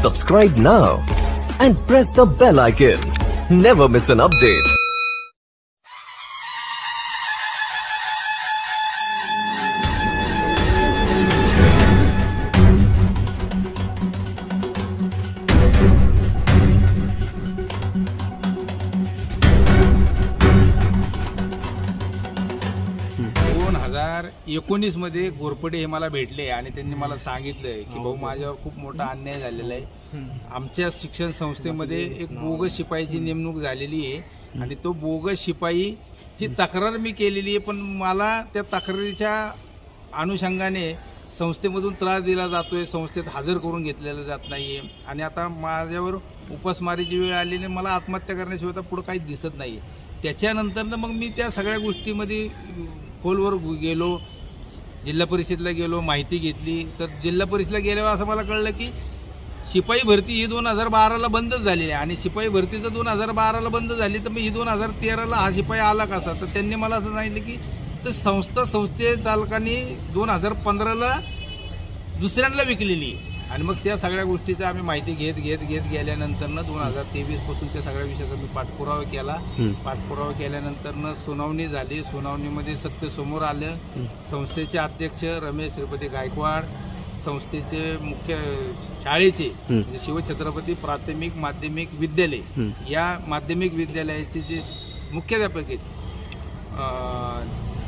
Subscribe now and press the bell icon. Never miss an update. मध्ये घोरपडे हे मला भेटले आणि त्यांनी मला सांगितलं की भाऊ माझ्यावर खूप मोठा अन्याय झालेला आहे. आमच्या शिक्षण संस्थेमध्ये एक बोगस शिपाईची नेमणूक झालेली आहे आणि तो बोगस शिपाईची तक्रार मी केलेली आहे, पण मला त्या तक्रारीच्या अनुषंगाने संस्थेमधून त्रास दिला जातोय, संस्थेत हजर करून घेतलेलं जात नाहीये आणि आता माझ्यावर उपासमारीची वेळ आली आणि मला आत्महत्या करण्याशिवाय आता पुढे काहीच दिसत नाहीये. त्याच्यानंतर मग मी त्या सगळ्या गोष्टीमध्ये खोलवर गेलो, जिल्हा परिषदेला गेलो, माहिती घेतली. तर जिल्हा परिषदेला गेल्यावर असं मला कळलं की शिपाई भरती ही 2012ला बंदच झाली आहे आणि शिपाई भरती जर 2012ला बंद झाली तर मग ही 2013ला हा शिपाई आला कसा. तर त्यांनी मला असं सांगितलं की तर संस्थे चालकांनी 2015ला दुसऱ्यांना विकलेली आहे. आणि मग त्या सगळ्या गोष्टीचं आम्ही माहिती घेत गेल्यानंतरनं 2023 पासून त्या सगळ्या विषयाचा मी पाठपुरावा केला. पाठपुरावा केल्यानंतरनं सुनावणी झाली. सुनावणीमध्ये सत्य समोर आलं. संस्थेचे अध्यक्ष रमेश श्रीपती गायकवाड, संस्थेचे मुख्य शाळेचे म्हणजे शिवछत्रपती प्राथमिक माध्यमिक विद्यालय या माध्यमिक विद्यालयाचे जे मुख्याध्यापक आहेत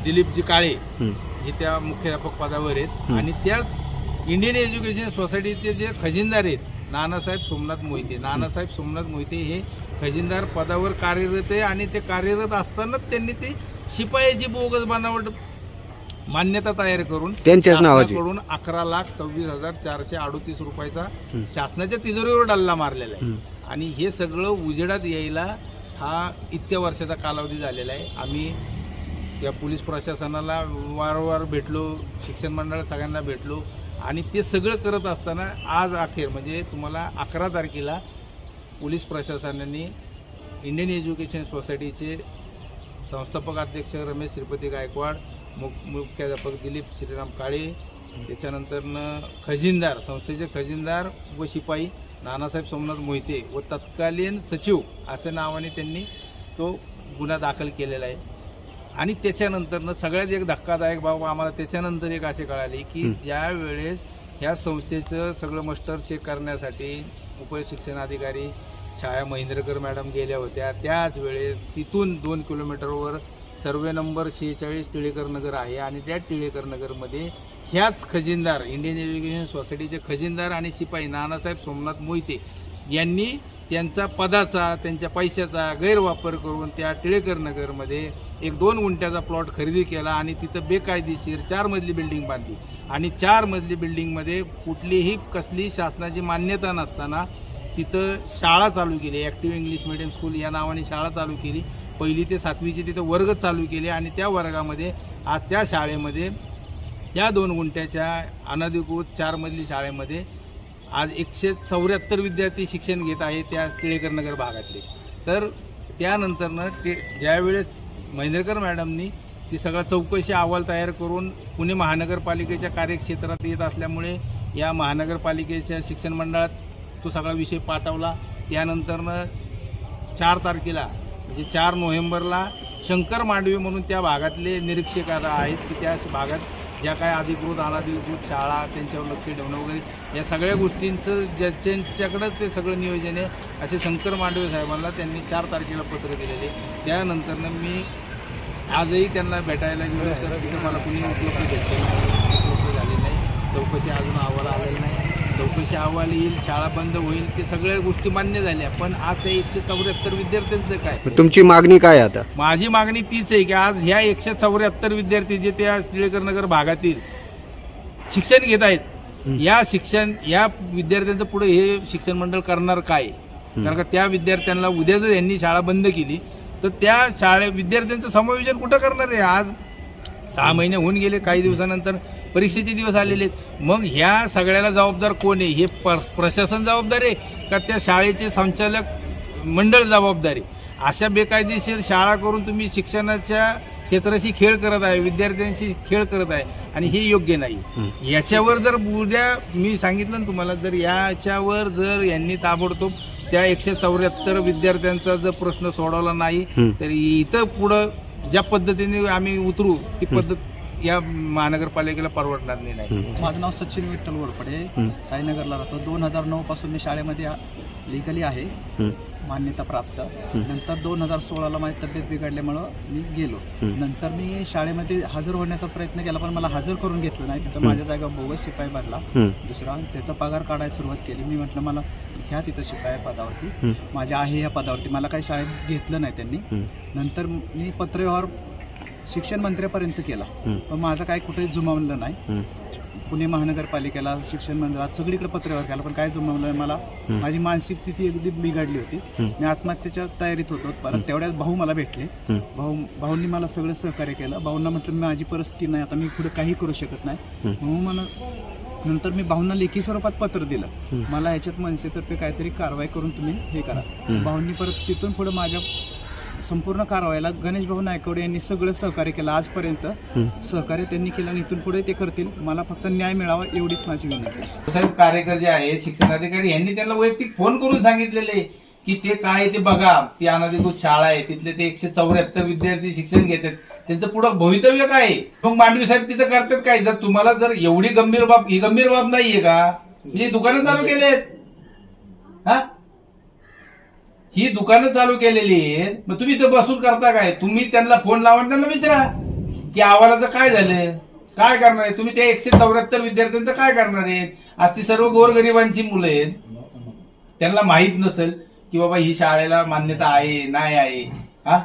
दिलीपजी काळे हे त्या मुख्याध्यापक पदावर आहेत. आणि त्याच इंडियन एज्युकेशन सोसायटीचे जे खजिनदार आहेत नानासाहेब सोमनाथ मोहिते, नानासाहेब सोमनाथ मोहिते हे खजिनदार पदावर कार्यरत आहे आणि ते कार्यरत असतानाच त्यांनी ते शिपायाची बोगस बनावट मान्यता तयार करून त्यांच्याच नावाकडून 11,26,438 रुपयाचा शासनाच्या तिजोरीवर डल्ला मारलेला आहे. आणि हे सगळं उजेडात यायला हा इतक्या वर्षाचा कालावधी झालेला आहे. आम्ही त्या पोलीस प्रशासनाला वारंवार भेटलो, शिक्षण मंडळात सगळ्यांना भेटलो आणि ते सगळं करत असताना आज अखेर म्हणजे तुम्हाला 11 तारखेला पोलीस प्रशासनाने इंडियन एज्युकेशन सोसायटीचे संस्थापक अध्यक्ष रमेश श्रीपती गायकवाड, मुख्याध्यापक दिलीप श्रीराम काळे, त्याच्यानंतरनं खजिनदार संस्थेचे खजिनदार व शिपाई नानासाहेब सोमनाथ मोहिते व तत्कालीन सचिव असे नावाने त्यांनी तो गुन्हा दाखल केलेला आहे. आणि त्याच्यानंतरनं सगळ्यात एक धक्कादायक बाब आम्हाला त्याच्यानंतर एक असे कळाले की ज्या वेळेस ह्या संस्थेचं सगळं मस्टर चेक करण्यासाठी उपशिक्षणाधिकारी छाया महेंद्रकर मॅडम गेल्या होत्या, त्याच वेळेस तिथून 2 किलोमीटरवर सर्वे नंबर 46 टिळेकर नगर आहे आणि त्या टिळेकर नगरमध्ये ह्याच खजिनदार इंडियन एज्युकेशन सोसायटीचे खजिनदार आणि शिपाई नानासाहेब सोमनाथ मोहिते यांनी त्यांचा पदाचा त्यांच्या पैशाचा गैरवापर करून त्या टिळेकर नगरमध्ये एक 2 गुंठ्याचा प्लॉट खरेदी केला आणि तिथं बेकायदेशीर 4 मजली बिल्डिंग बांधली आणि 4 मजली बिल्डिंगमध्ये कुठलीही कसली शासनाची मान्यता नसताना तिथं शाळा चालू केली. ॲक्टिव्ह इंग्लिश मीडियम स्कूल या नावाने शाळा चालू केली. 1ली ते 7वीचे तिथं वर्ग चालू केले आणि त्या वर्गामध्ये आज त्या शाळेमध्ये त्या 2 गुंठ्याच्या अनधिकृत 4 मजली शाळेमध्ये आज 174 विद्यार्थी शिक्षण घेत आहेत त्या टिळेकर नगर भागातले. तर त्यानंतरनं ज्यावेळेस महेंद्रकर मॅडमनी ती सगळा चौकशी अहवाल तयार करून पुणे महानगरपालिकेच्या कार्यक्षेत्रात येत असल्यामुळे या महानगरपालिकेच्या शिक्षण मंडळात तो सगळा विषय पाठवला. त्यानंतरनं 4 तारखेला म्हणजे 4 नोव्हेंबरला शंकर मांडवे म्हणून त्या भागातले निरीक्षक आहेत की त्या भागात ज्या काय अधिकृत अनधिकृत शाळा त्यांच्यावर लक्ष ठेवणं वगैरे या सगळ्या गोष्टींचं ज्यांच्याकडं ते सगळं नियोजन आहे असे शंकर मांडवे साहेबांना त्यांनी 4 तारखेला पत्र दिलेले. त्यानंतरनं मी आजही त्यांना भेटायला गेलो तर तिथं मला कुणी उपलब्ध झाले नाही. चौकशी अजून अहवाल आलेला नाही. चौकशी अहवाल येईल, शाळा बंद होईल, ते सगळ्या गोष्टी मान्य झाल्या. पण आज त्या 174 विद्यार्थ्यांचं काय? तुमची मागणी काय आता? माझी मागणी तीच आहे की आज ह्या 174 विद्यार्थी जे त्या टिळेकर नगर भागातील शिक्षण घेत आहेत या विद्यार्थ्यांचं पुढे हे शिक्षण मंडळ करणार काय? कारण का त्या विद्यार्थ्यांना उद्या जर यांनी शाळा बंद केली तर त्या विद्यार्थ्यांचं समायोजन कुठं करणार आहे? आज 6 महिने होऊन गेले, काही दिवसानंतर परीक्षेचे दिवस आलेले आहेत. मग ह्या सगळ्याला जबाबदार कोण आहे? हे प्रशासन जबाबदार आहे का त्या शाळेचे संचालक मंडळ जबाबदार आहे? अशा बेकायदेशीर शाळा करून तुम्ही शिक्षणाच्या क्षेत्राशी खेळ करत आहे, विद्यार्थ्यांशी खेळ करत आहे आणि हे योग्य नाही. याच्यावर जर उद्या मी सांगितलं ना तुम्हाला, जर याच्यावर जर यांनी ताबडतोब त्या 174 विद्यार्थ्यांचा जर प्रश्न सोडवला नाही तर इथं पुढं ज्या पद्धतीने आम्ही उतरू ती पद्धत या महानगरपालिकेला परवडणार नाही. माझं नाव सचिन विठ्ठल वरपडे, साईनगरला राहतो. 2009 पासून मी शाळेमध्ये लिगली आहे, मान्यता प्राप्त. नंतर 2016ला माझी तब्येत बिघडल्यामुळं मी गेलो. नंतर मी शाळेमध्ये हजर होण्याचा प्रयत्न केला, पण मला हजर करून घेतलं नाही. तिथं माझ्या जागा बोगस शिपाई भरला दुसरा, त्याचा पगार काढायला सुरुवात केली. मी म्हटलं मला ह्या तिथं शिपाई पदावरती माझ्या आहे ह्या पदावरती, मला काही शाळेत घेतलं नाही त्यांनी. नंतर मी पत्रव्यवहार शिक्षण मंत्र्यापर्यंत केला, पण माझं काही कुठे जुमावलं नाही. पुणे महानगरपालिकेला, शिक्षण मंडळात सगळीकडे पत्रव्यवहार केला, पण काय जुमावलं नाही. मला माझी मानसिक स्थिती अगदी बिघडली होती. मी आत्महत्येच्या तयारीत होतो. परत तेवढ्यात भाऊ मला भेटले. भाऊंनी मला सगळं सहकार्य केलं. भाऊंना म्हटलं माझी परिस्थिती नाही, आता मी पुढे काही करू शकत नाही. भाऊ मला नंतर मी भाऊंना लेखी स्वरूपात पत्र दिलं, मला ह्याच्यात मनसेतर्फे काहीतरी कारवाई करून तुम्ही हे करा. भाऊंनी परत तिथून पुढे माझ्या संपूर्ण कारवाईला गणेश भाऊ नायकवडे यांनी सगळं सहकार्य केलं. आजपर्यंत सहकार्य त्यांनी केलं आणि इथून पुढे ते करतील. मला फक्त न्याय मिळावा एवढीच माझी विनंती. साहेब कार्यकर जे आहेत शिक्षणाधिकारी यांनी त्यांना वैयक्तिक फोन करून सांगितलेले की ते काय ते बघा, ती अनधिकृत शाळा आहे, तिथले ते 174 विद्यार्थी शिक्षण घेतात, त्यांचं पुढं भवितव्य काय आहे. मग मांडवी साहेब तिथं करतात काय? जर तुम्हाला जर एवढी गंभीर बाब नाहीये का, म्हणजे दुकानं चालू केलेत, हा ही दुकानं चालू केलेली आहेत, मग तुम्ही इथं बसून करता काय? तुम्ही त्यांना फोन लावा, त्यांना विचारा की आव्हानाचं काय झालं, काय करणार आहे तुम्ही. त्या 174 विद्यार्थ्यांचं काय करणार आहेत? आज ती सर्व गोरगरिबांची मुलं आहेत, त्यांना माहित नसेल की बाबा ही शाळेला मान्यता आहे नाही आहे. हा